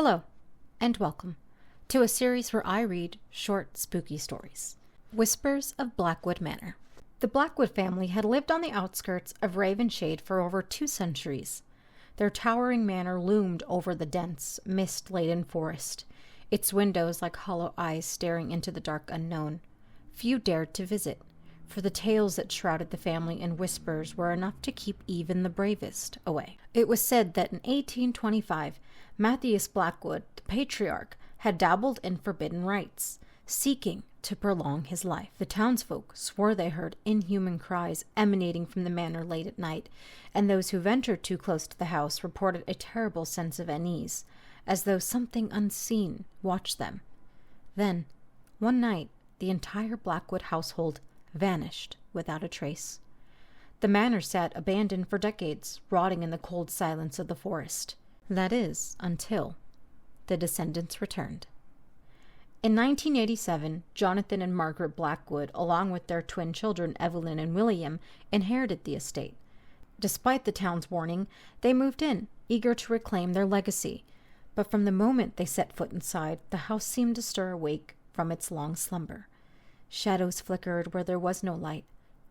Hello, and welcome to a series where I read short, spooky stories. Whispers of Blackwood Manor. The Blackwood family had lived on the outskirts of Ravenshade for over 2 centuries. Their towering manor loomed over the dense, mist-laden forest, its windows like hollow eyes staring into the dark unknown. Few dared to visit, for the tales that shrouded the family in whispers were enough to keep even the bravest away. It was said that in 1825, Matthias Blackwood, the patriarch, had dabbled in forbidden rites, seeking to prolong his life. The townsfolk swore they heard inhuman cries emanating from the manor late at night, and those who ventured too close to the house reported a terrible sense of unease, as though something unseen watched them. Then, one night, the entire Blackwood household vanished without a trace. The manor sat abandoned for decades, rotting in the cold silence of the forest. That is, until the descendants returned. In 1987, Jonathan and Margaret Blackwood, along with their twin children Evelyn and William, inherited the estate. Despite the town's warning, they moved in, eager to reclaim their legacy. But from the moment they set foot inside, the house seemed to stir awake from its long slumber. Shadows flickered where there was no light.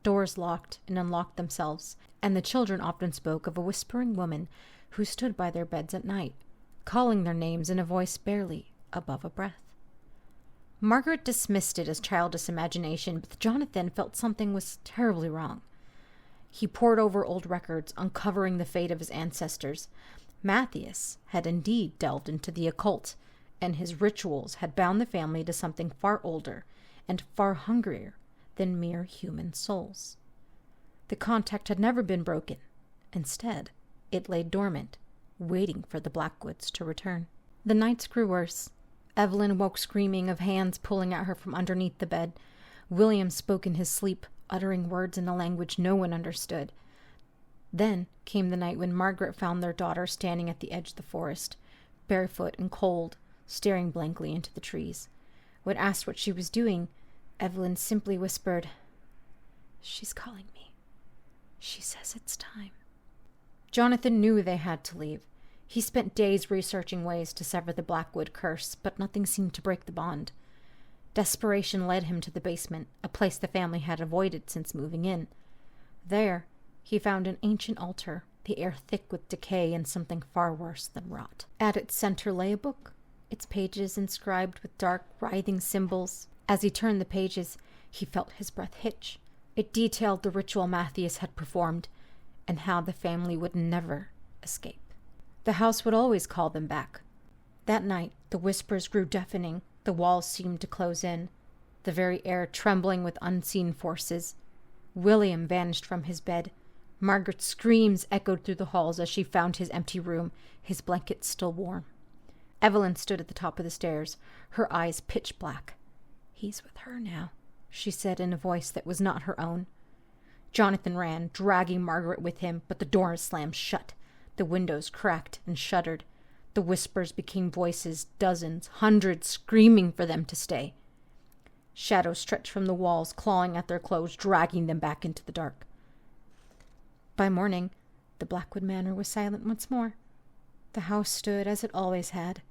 Doors locked and unlocked themselves, and the children often spoke of a whispering woman who stood by their beds at night, calling their names in a voice barely above a breath. Margaret dismissed it as childish imagination, but Jonathan felt something was terribly wrong. He pored over old records, uncovering the fate of his ancestors. Matthias had indeed delved into the occult, and his rituals had bound the family to something far older and far hungrier than mere human souls. The contact had never been broken. Instead, it lay dormant, waiting for the Blackwoods to return. The nights grew worse. Evelyn woke screaming of hands pulling at her from underneath the bed. William spoke in his sleep, uttering words in a language no one understood. Then came the night when Margaret found their daughter standing at the edge of the forest, barefoot and cold, staring blankly into the trees. When asked what she was doing, Evelyn simply whispered, "She's calling me. She says it's time." Jonathan knew they had to leave. He spent days researching ways to sever the Blackwood curse, but nothing seemed to break the bond. Desperation led him to the basement, a place the family had avoided since moving in. There, he found an ancient altar, the air thick with decay and something far worse than rot. At its center lay a book, its pages inscribed with dark, writhing symbols. As he turned the pages, he felt his breath hitch. It detailed the ritual Matthias had performed, and how the family would never escape. The house would always call them back. That night, the whispers grew deafening. The walls seemed to close in, the very air trembling with unseen forces. William vanished from his bed. Margaret's screams echoed through the halls as she found his empty room, his blankets still warm. Evelyn stood at the top of the stairs, her eyes pitch black. "He's with her now," she said in a voice that was not her own. Jonathan ran, dragging Margaret with him, but the door slammed shut. The windows cracked and shuddered. The whispers became voices, dozens, hundreds, screaming for them to stay. Shadows stretched from the walls, clawing at their clothes, dragging them back into the dark. By morning, the Blackwood Manor was silent once more. The house stood as it always had,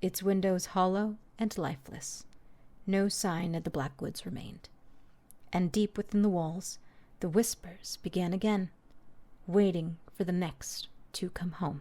its windows hollow and lifeless. No sign of the Blackwoods remained. And deep within the walls, the whispers began again, waiting for the next to come home.